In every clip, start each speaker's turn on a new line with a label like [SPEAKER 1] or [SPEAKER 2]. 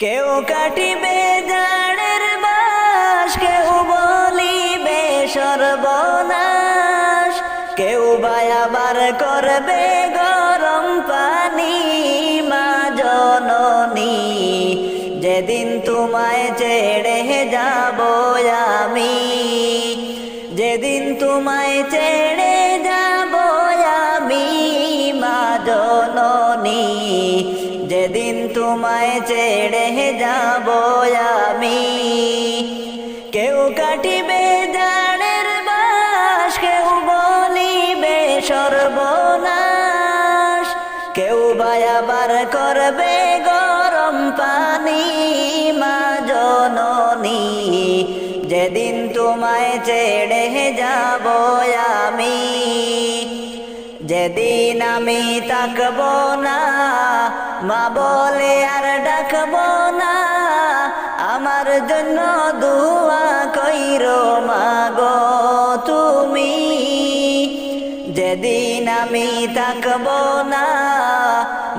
[SPEAKER 1] কেউ কাটিবে জানের বাস, কেউ বলিবে সর্বনাশ, কেউ বায়াবার করবে গরম পানি। মা জননী, যেদিন তোমায় ছেড়ে যাব আমি, যেদিন তোমায় ছেড়ে যাব আমি। মা জননী, যেদিন তোমায় ছেড়ে যাব আমি। কেউ কাটিবে জানের বাস, কেউ বলিবে সর্বনাশ, কেউ বায়াবার করবে গরম পানি। মা জননী, যেদিন তোমায় ছেড়ে যাব আমি, যেদিন আমি তাকব না, মা বলে আর ডাকব না, আমার জন্য দুয়া কইরো মাগো তুমি। যেদিন আমি তাকব না,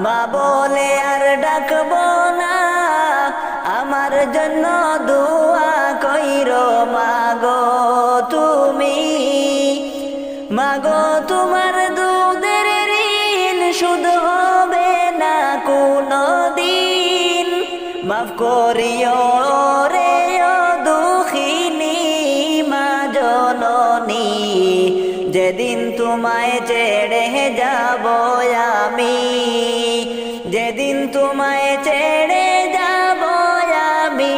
[SPEAKER 1] মা বলে আর ডাকব না, আমার জন্য দুয়া কইরো মাগো তুমি। মাগো তোমার দুধের ঋণ শোধ হবে না কোনো দিন, মাফ করিও রে ও দুঃখিনী। মা জননী, যেদিন তোমায় ছেড়ে যাব আমি, যেদিন তোমায় ছেড়ে যাব আমি।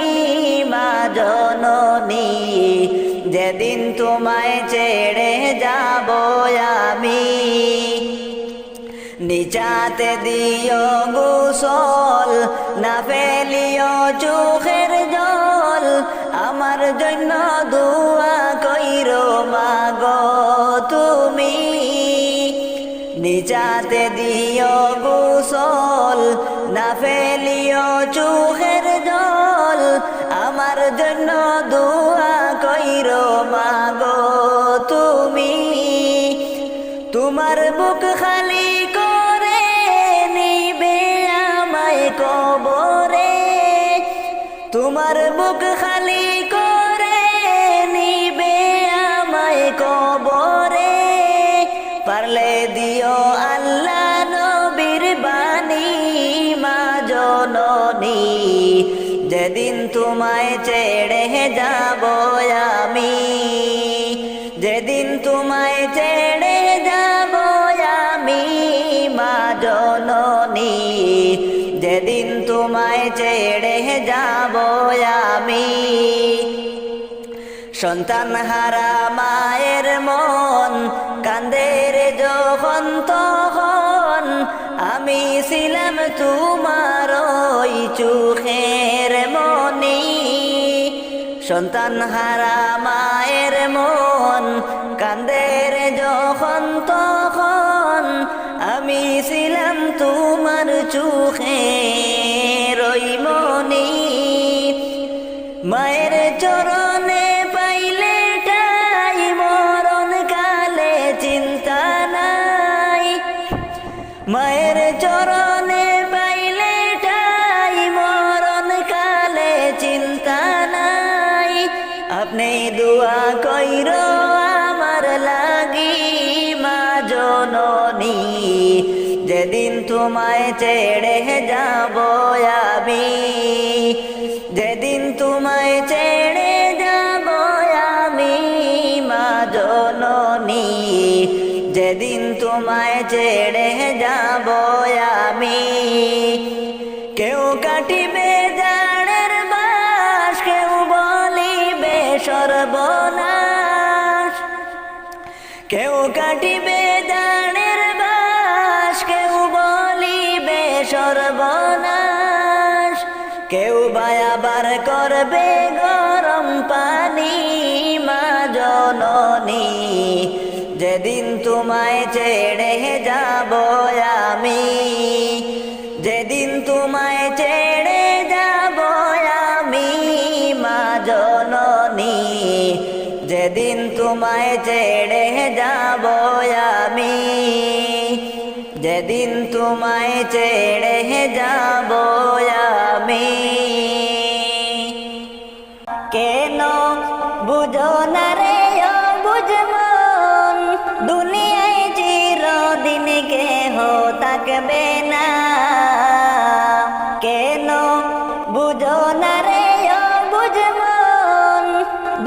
[SPEAKER 1] মা জননী, যেদিন তোমায় ছেড়ে যাব আমি। নিচাতে দিও গোসল, না ফেলিও চোখের জল, আমার জন্য দুয়া কইরো মাগো তুমি। নিচাতে দিও গোসল, না ফেলিও চোখের জল, আমার জন্য দুয়া কইরো মাগো তুমি। তোমার বুক খালি করে নিবে আমায় কবরে, তোমার বুক খালি করে নিবে আমায় কবরে। পারলে দিও আল্লাহ নবীর বাণী। মা জননী, যেদিন তোমায় ছেড়ে যাব আমি, যেদিন তোমায় ছেড়ে যাব আমি। মা জননী, যেদিন তোমায় ছেড়ে যাব আমি। সন্তান হারা মায়ের মন কান্দে রে যখন তখন, আমি ছিলাম তোমার ওই চোখের মনি। সন্তান হারা মায়ের মন কান্দে রে যখন তখন, আমি ছিলাম তোমার চোখের ওই মনি। মায়ের চরণে পাইলে ঠাই, মরণ কালে চিন্তা নাই। মায়ের চরণে পাইলে ঠাই, মরণ কালে চিন্তা নাই। আপনি দোয়া কইরো আমার লাগি। মা জননী, যেদিন তোমায় ছেড়ে যাব আমি, যেদিন তোমায় ছেড়ে যাব আমি। মা জননী, যেদিন তোমায় ছেড়ে যাব আমি। কেউ কাটিবে জানের বাস, কেউ বলিবে সর্বনাশ, কেউ কাটিবে জানের বাস, কেউ বলিবে সর্বনাশ, কেউ বায়াবার করবে গরম পানি। মা জননী, যেদিন তোমায় ছেড়ে যাব আমি, যেদিন তোমায় ছেড়ে যাব আমি। মা জননী, যেদিন তোমায় ছেড়ে যাব আমি, যেদিন তোমায় ছেড়ে যাব আমি। থাকবে না। কেন বুঝো না রে অবুঝ মন,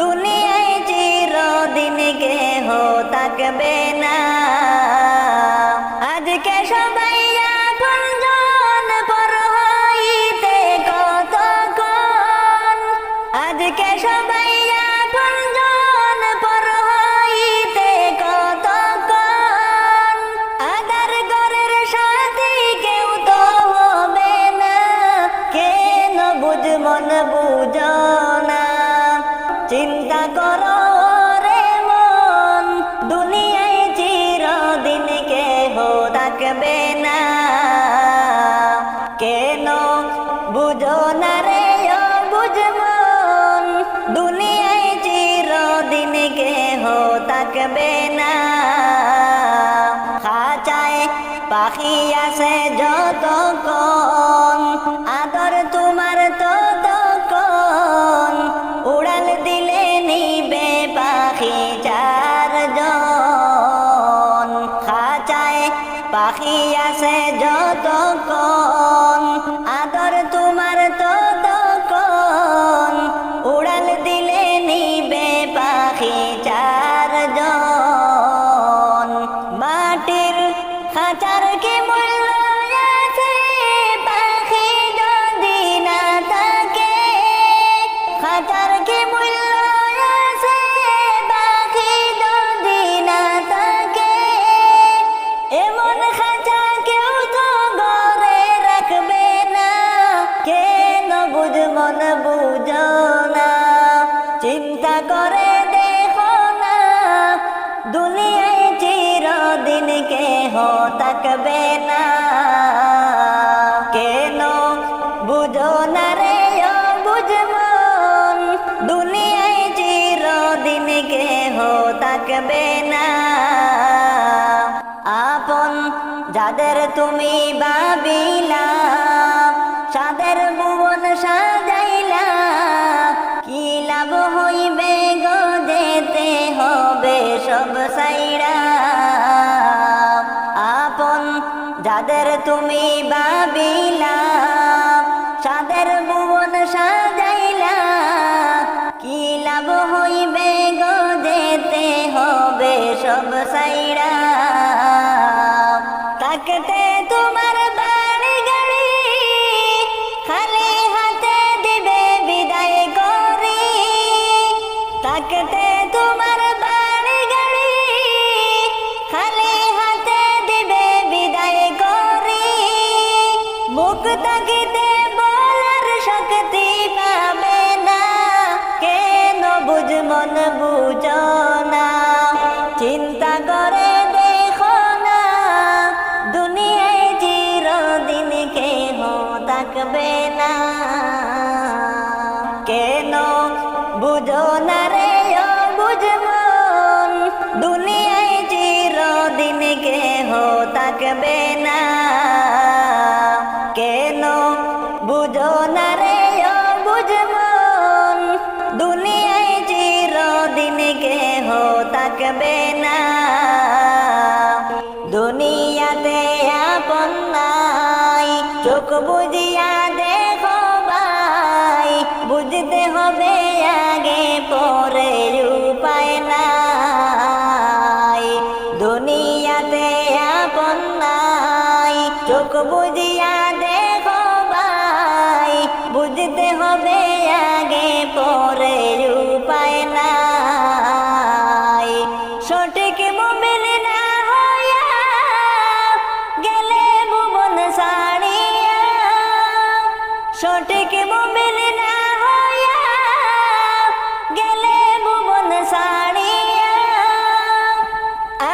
[SPEAKER 1] দুনিয়ায় চিরদিন কেহ থাকবে না। আজকে সবাই আপনজন পর হইতে কতক্ষণ, আজকে সবাই আপনজন পর হইতে কতক্ষণ। আদার ঘরের সাথী কেউ তো হবে না, কেন বুঝ মন বুঝো না। চিন্তা করো রে মন, দুনিয়ায় চিরদিন কেহ থাকবে না। কেন বুঝো না রে অবুঝ মন, দুনিয়ায় চিরদিন কেহ থাকবে না। খাঁচায় পাখি আছে যতক্ষণ, আদর তোমার ততক্ষণ। উড়াল দিলে নিবে পাখি চারজন। খাঁচায় পাখি আছে যতক্ষণ, আদর তোমার ততক্ষণ। উড়াল দিলে নিবে পাখি চারজন। মাটির খাঁচার কি মূল্য আছে পাখি যদি না থাকে? খাঁচার কি মূল্য আছে পাখি যদি না থাকে? এমন খাঁচা কেউ তো ঘরে রাখবে না, কেন বুঝ মন বুঝো না। চিন্তা করে দেখো না, দুনিয়ায় চিরদিন কেহ থাকবে না। কেন বুঝো না রে অবুঝ মন, দুনিয়ায় চিরদিন কেহ থাকবে না। আপন যাদের তুমি ভাবিলা, সাদের ভুবন সাজাইলা, কি লাভ হইবে গো যেতে হবে সব সাইরা। আপন যাদের তুমি ভাবিলা, সাদের ভুবন সাজাইলা, কি লাভ হইবে গো যেতে হবে সব সাইরা। থাকতে তোমার বাড়ি গাড়ি, খালি হাতে দিবে বিদায় করি। থাকতে তোমার বাড়ি গাড়ি, খালি হাতে দিবে বিদায় করি। মুখ তাকিতে বলার শক্তি পাবে না, কেন বুঝ মন বুঝো না। চিন্তা করে দেখো না, দুনিয়ায় চিরদিন কেহ থাকবে না। কেন বুঝো না রে অবুঝ মন, দুনিয়ায় চিরদিন কেহ থাকবে না। কেন বুঝো না রে অবুঝ মন, দুনিয়ায় চিরদিন কেহ থাকবে না। দুনিয়াতে আপন নাই, চোখ বুঝিয়া দেখো ভাই। বুঝতে হবে আগে পরে উপায় নাই। দুনিয়াতে আপন নাই, চোখ বুঝিয়া দেখো ভাই। বুঝতে হবে আগে পরে উপায় নাই। সঠিক মুমিন না হইয়া গেলে ভুবন ছাড়িয়া, সঠিক মুমিন না হইয়া গেলে ভুবন ছাড়িয়া।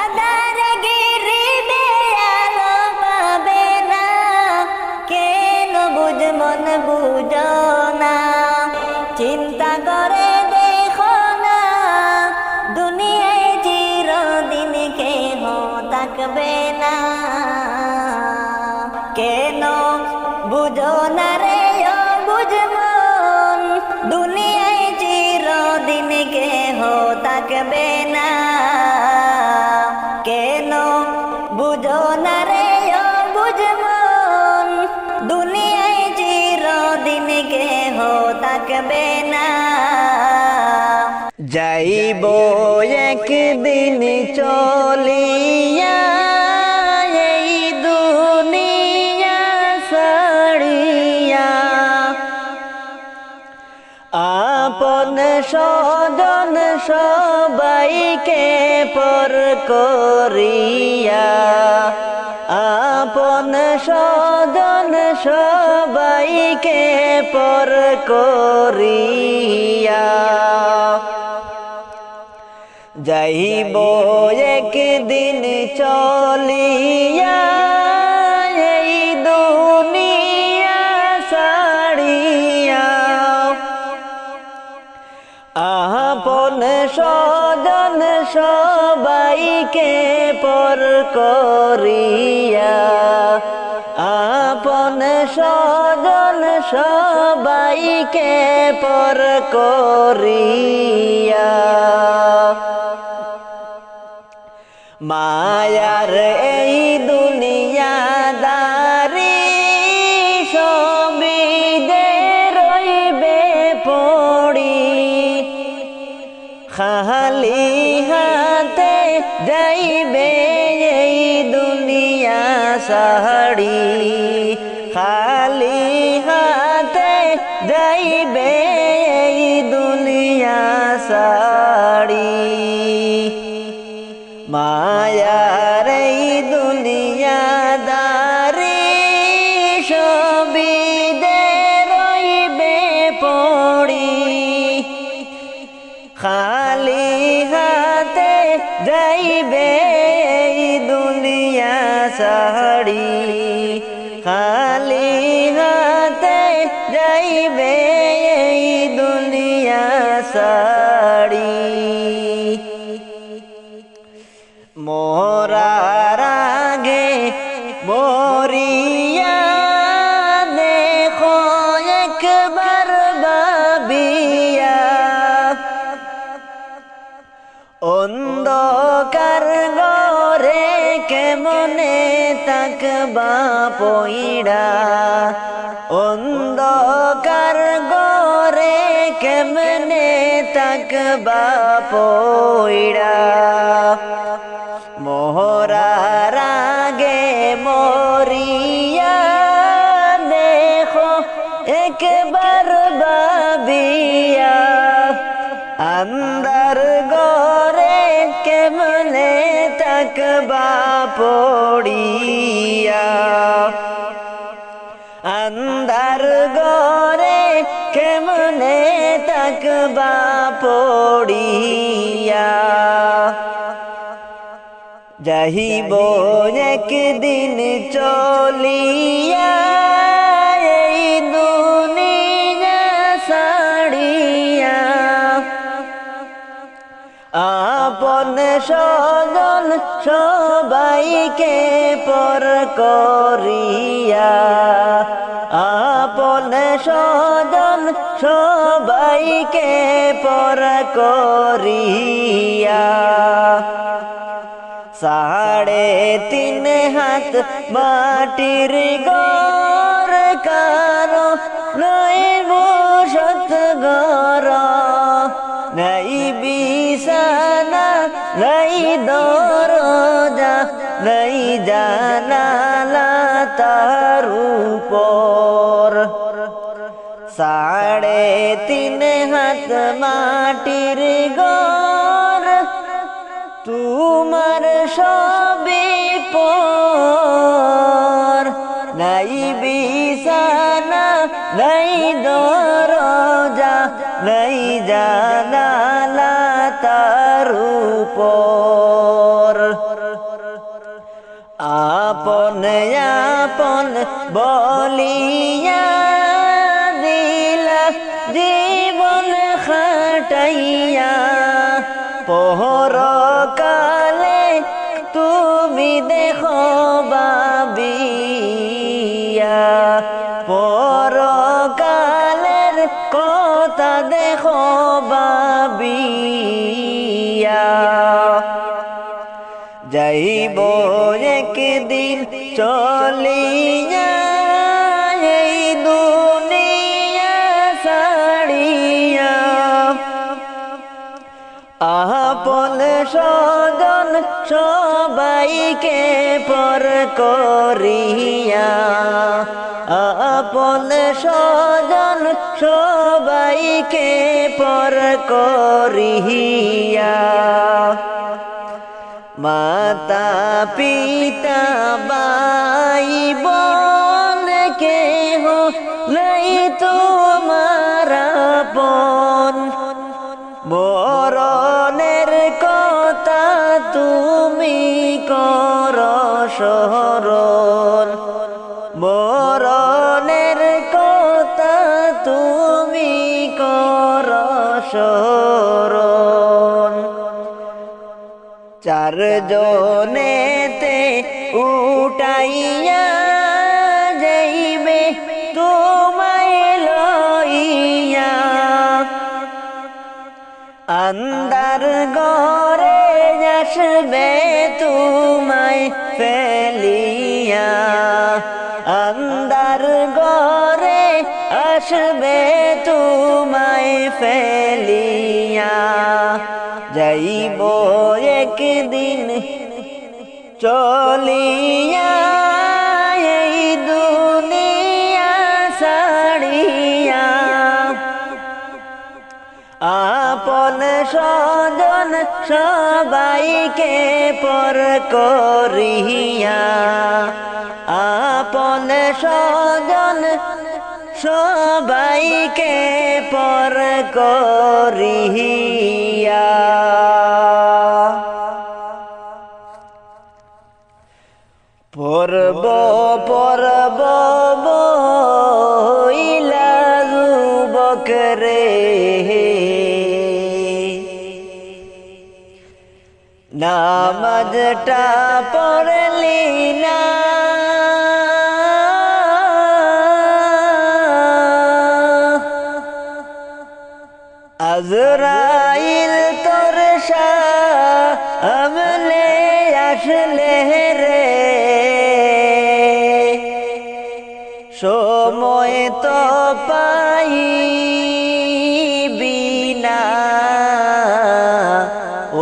[SPEAKER 1] আধারে গিরিবে আলো পাবে না, কেন বুঝ মন বুঝো না। চিন্তা করে দেখো না, দুনিয়ায় চিরদিন কেহ থাকবে না। কেন বুঝো না রে অবুঝ মন, থাকবে না।
[SPEAKER 2] যাইব একদিন চলিয়া এই দুনিয়া ছাড়িয়া, আপন স্বজন সবাইকে পর করিয়া, আপন স্বজন সবাইকে পর করিয়া, যাইব একদিন চলিয়া এই দুনিয়া ছাড়িয়া, আপন স্বজন সবাইকে পর করিয়া, আপন স্বজন সবাইকে পর করিয়া, মায়ার এই দুনিয়াদারি সবিদে রইবে পড়ি, খালি হাতে যাইবে এই দুনিয়া ছাড়ি, খালি হাতে যাইবে এই দুনিয়া ছাড়ি, মায়ার এই দুনিয়াদারি সবিদে রইবে পড়ি, খালি হাতে যাইবে এই দুনিয়া ছাড়ি, খালি হাতে যাইবে এই দুনিয়া ছাড়ি। মরার আগে মরিয়া দেখো একবার ভাবিয়া, অন্ধকার ঘরে কেমনে তাকবা পইড়া, অন্ধকার ঘরে কেমনে তাকবা পইড়া, মরার আগে মরিয়া দেখো একবার ভাবিয়া, আন্দার ঘরে কেমনে তাকবা পড়িয়া, আন্দার ঘরে কেমনে তাকবা পড়িয়া, যাইব একদিন চলিয়া এই দুনিয়া ছাড়িয়া, আপন স্বজন সবাইকে পর করিয়া, আপন স্বজন সবাইকে পর করিয়া, 3.5 হাত মাটির ঘর কারো নয় বসত ঘর, নাই বিছানা নাই দরজা নাই জানালা তার উপর, 3.5 হাত মাটির ঘর তোমার সবই পর, নাই বিছানা নাই দরজা নাই জানালা তার উপর, আপন আপন বলিয়া দিলা জীবন খাটাইয়া, পরকালে তুমি দেখো ভাবিয়া, পরকালের কথা দেখো ভাবিয়া, যাইব একদিন চলিয়া এই দুনিয়া ছাড়ি, স্বজন সবাইকে পর করিয়া, আপন স্বজন সবাইকে পর করিয়া, মাতা পিতা ভাই বোন কেহ নাই তোমার আপন, মরণের কথা তুমি কর স্মরণ, মরণের কথা তুমি কর স্মরণ। চারজনেতে উঠাইয়া যাইবে তোমায় লইয়া, আন্দার ঘরে আসবে তোমায় ফেলিয়া, আন্দার ঘরে আসবে তোমায় ফেলিয়া, যাইব একদিন চলিয়া এই দুনিয়া ছাড়িয়া, আপন স্বজন সবাইকে পর করিয়া, আপন স্বজন সবাইকে পর করিয়া। পরব পরব বইলা যুবক রে, নামাজটা পড়লি না, আজরাইল তোর সামনে আসলে রে, সময় তো পাইবি না,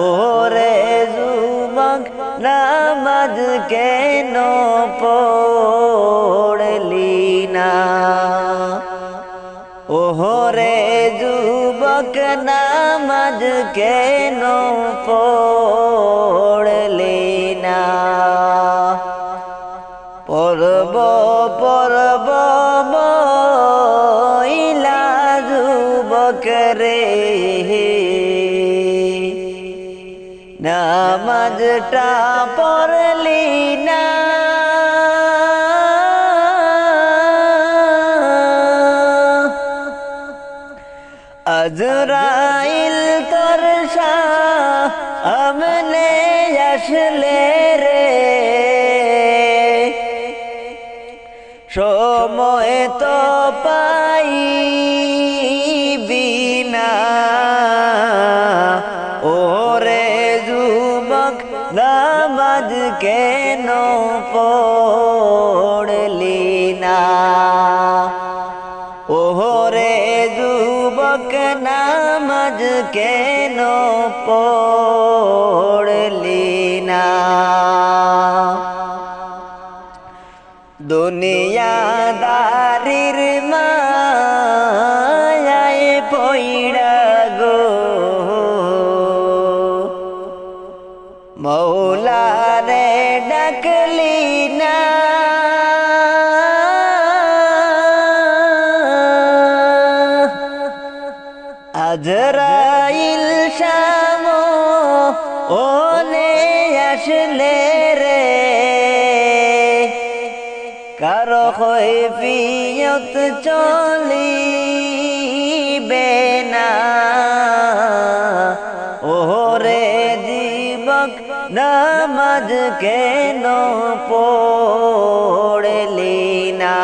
[SPEAKER 2] ওরে যুবক নামাজ কেন পড়লি না, ওরে যুবক নামাজ কেন পড়লি না। পরব পরব বইলা যুবক রে, নামাজটা পড়লি না, আজরাইল তোর সামনে আসলে রে, সময় তো পাইবি না, ওরে যুবক নামাজ কেন পড়লি না, ওরে যুবক নামাজ কেন পড়লি না। দুনিয়াদারির মায়ায় পইড়া গো, মৌলারে ডাকলি না, আজরাইল সামনে আসলে রে, কারো কৈফিয়ত চলিবে না, ওরে যুবক নামাজ কেন পড়লি না,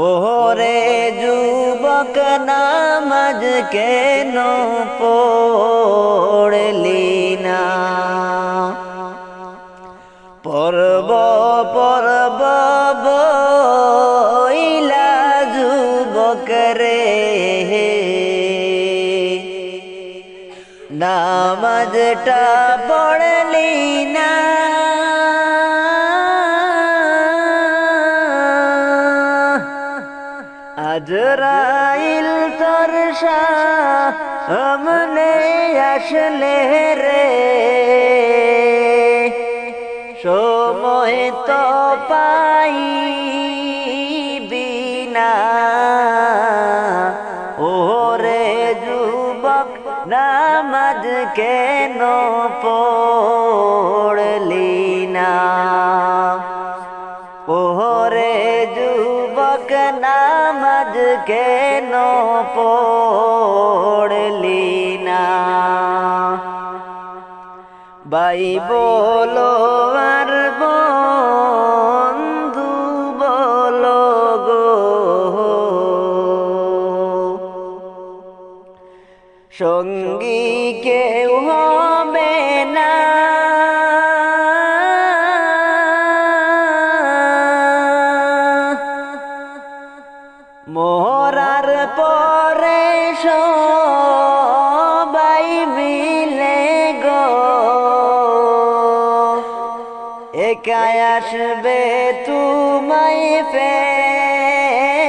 [SPEAKER 2] ওরে যুবক নামাজ কেন পড়লি না। পরব পরব বইলা যুবক রে, নামাজ নামাজটা পড়লি না আজরাইল তোর সামনে আসলে রে সময় তো পাইবি না ওরে যুবক নামাজ কেন পড়লি না ওরে যুবক নামাজ কেন পড়লি না ভাই বলো আর বন্ধু বলো গো সঙ্গী কেউ হবে না মরার পরে সবাই মিলে গো একাই আসবে তোমায় ফেলিয়া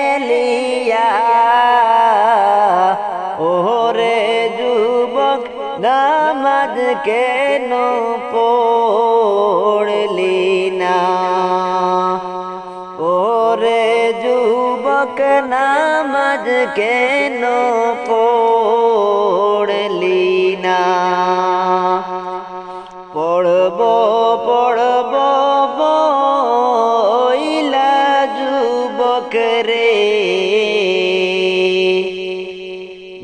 [SPEAKER 2] ওরে যুবক নামাজ কেন পড়লি না ওরে যুবক নামাজ কেন পড়লি না পড়ব পড়ব বইলা যুবক রে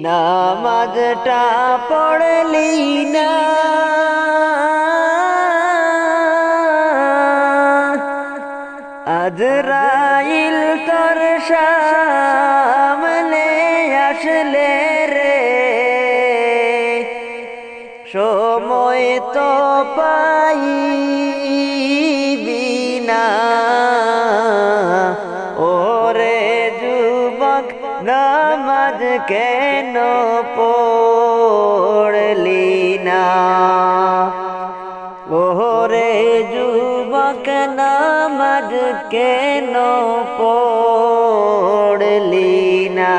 [SPEAKER 2] নামাজটা পড়লি না আজরাইল তোর সামনে আসলে রে সময় তো পাইবি না ওরে যুবক নামাজ কেন পড়লি না ওরে যুবক নামাজ কেন পড়লি না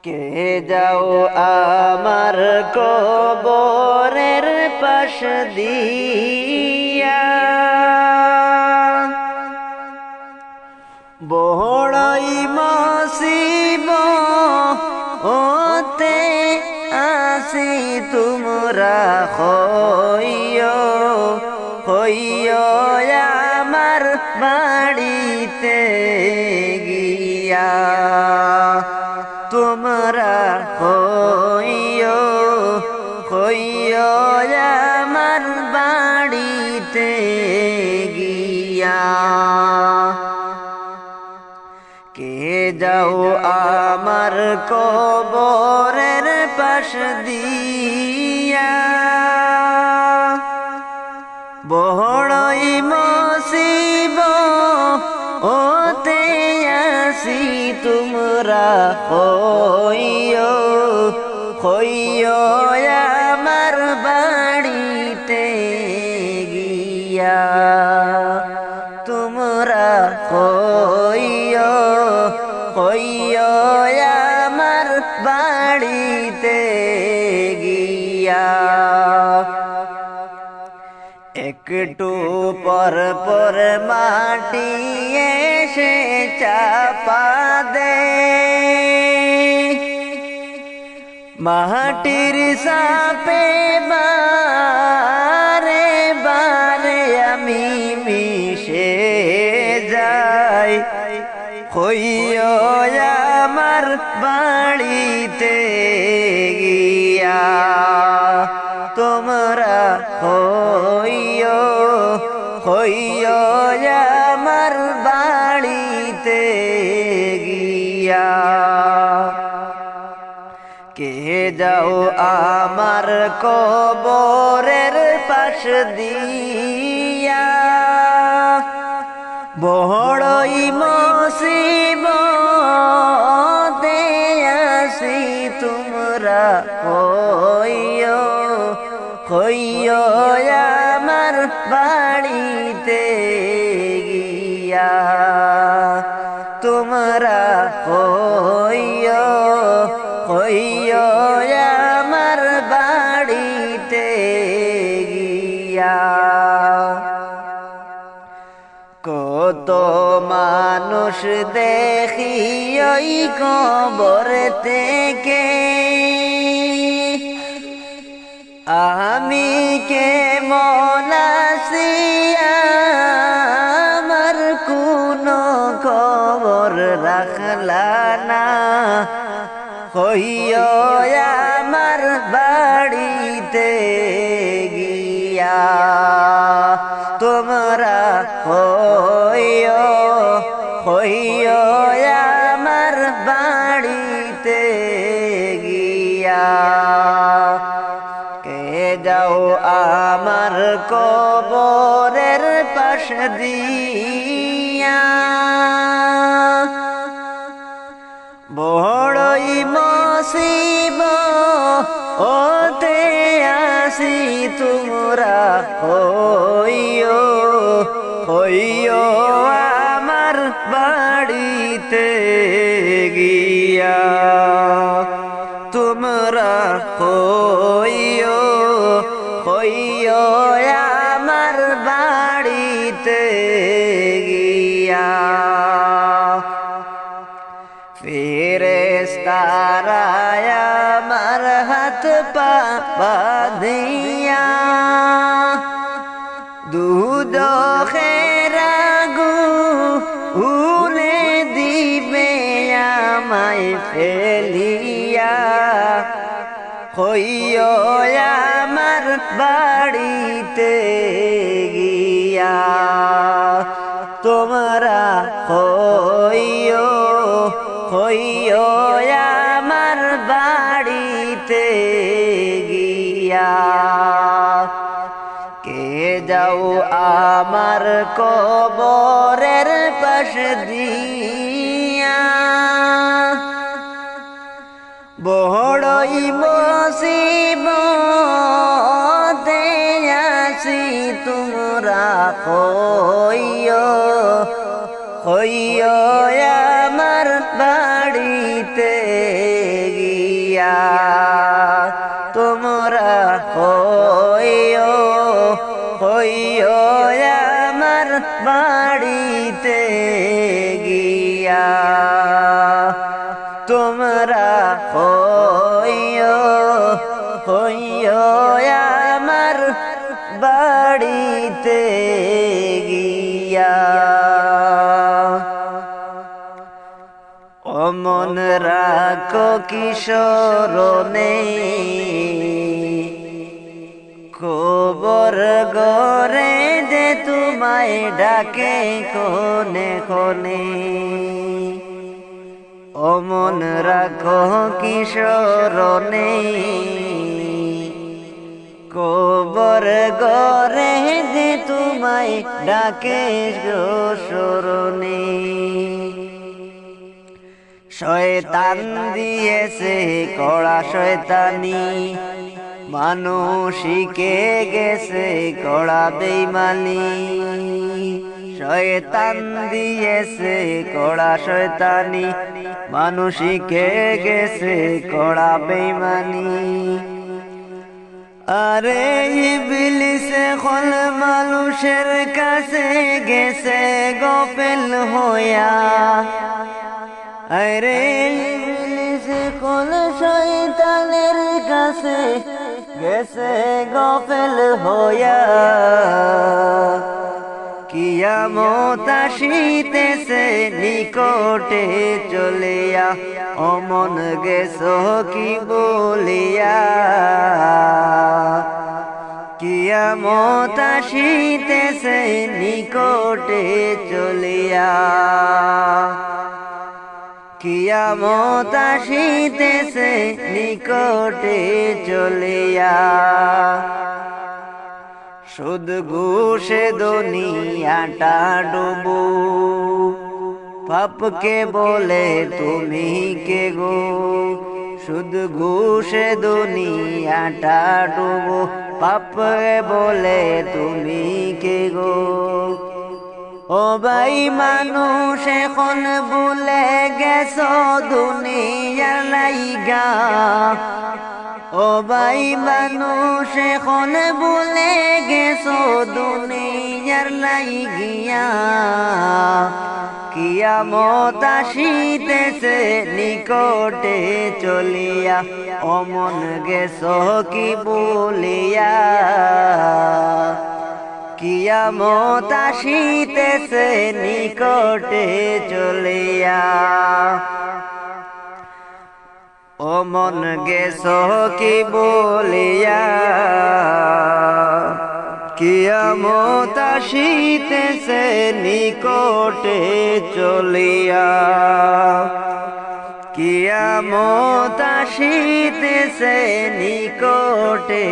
[SPEAKER 2] কে যাও আমার কবরের পাশ দিয়া বড়ই মুসিবতে আসি তোমরা হইও আমার বাড়িতে গিয়া তোমরা হইও আমার বাড়িতে গিয়া কে যাও আমার কবরের পাশ দিয়া বড়ই মুসিবতে আসি তোমরা হইও আমার বাড়িতে গিয়া তোমরা হইও আমার বাড়িতে গিয়া একটু পর পর মাটি এসে চাপা দে মাটির সাপে বারে বারে আমি মিশে যাই হইও আমার বাড়িতে গিয়া তোমরা হইও আমার বাড়িতে গিয়া কে যাও আমার কবরের পাশ দিয়া বড়ই মুসিবতে আসি তোমরা হইও হইও আমার বাড়িতে গিয়া তোমরা হইও হইও আমার বাড়িতে গিয়া কত মানুষ দেখি ওই কবর থেকে আমি কে মনাসি আমার কোনো খবর রাখলা না হইও আমার বাড়িতে গিয়া তোমরা হইও হইও আমার বাড়িতে গিয়া কে যাও আমার কবরের পাশ দিয়া বড়ই মুসিবত ওতে আসি তোমরা হইও হইও আমার বাড়িতে গিয়া তোমরা হইও হইও আমার বাড়িতে গিয়া ফেরেশতারা আমার হাত পা বাঁধিয়া দুজখের আগুনে দিবে আমায় ফেলিয়া হইও আমার বাড়িতে গিয়া তোমরা হইও হইও আমার বাড়িতে গিয়া কে যাও আমার কবরের পাশ দিয়া বড়ই মুসিবতে আসি তোমরা হইও হইও আমার বাড়িতে গিয়া তোমরা হইও হইও আমার বাড়িতে গিয়া তোমরা হইও হইও আমার বাড়িতে গিয়া অমন রাখো কিশোরনে কবর গরে যে তোমায় ডাকে কোনে কোনে অমন রাখো কিশোরনে কবর গরে যে তোমায় ডাকে শরণে শয়তান দিয়েছে কড়া শয়তানি মানুষিকে গেছে কড়া বেঈমানি শয়তান দিয়েছে কড়া শয়তানি মানুষিকে গেছে কড়া বেঈমানি আরে ইবলিস খল মানুষের কাছে গেছে গফেল হইয়া আরে ইবলিস খল শয়তানের কাছে গেছে গফেল হইয়া কিয়ামত আসিতেছে নিকটে চলিয়া অমন গেছো কি বলিয়া কিয়ামত আসিতেছে নিকটে চলিয়া কিয়ামত আসিতেছে নিকটে চলিয়া সুদ ঘুষে দুনিয়াটা ডুবু পাপকে বলে তুমি কে গো শুধু ঘুষে দুনিয়াটা ডুবো পাপে বলে তুমি কে গো ও ভাই মানুষ এখন ভুলে গেছো দুনিয়ার লাইগা ও ভাই মানুষ এখন ভুলে গেছো দুনিয়ার লাইগিয়া কিয়ামত আসিতেছে নিকটে চলিয়া অমন গেছো কি বলিয়া কিয়ামত আসিতেছে নিকটে চলিয়া ও মন গেছো কি বলিয়া কিয়ামত আসিতেছে নিকটে চলিয়া কিয়ামত আসিতেছে নিকটে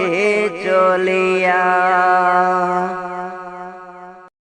[SPEAKER 2] চলিয়া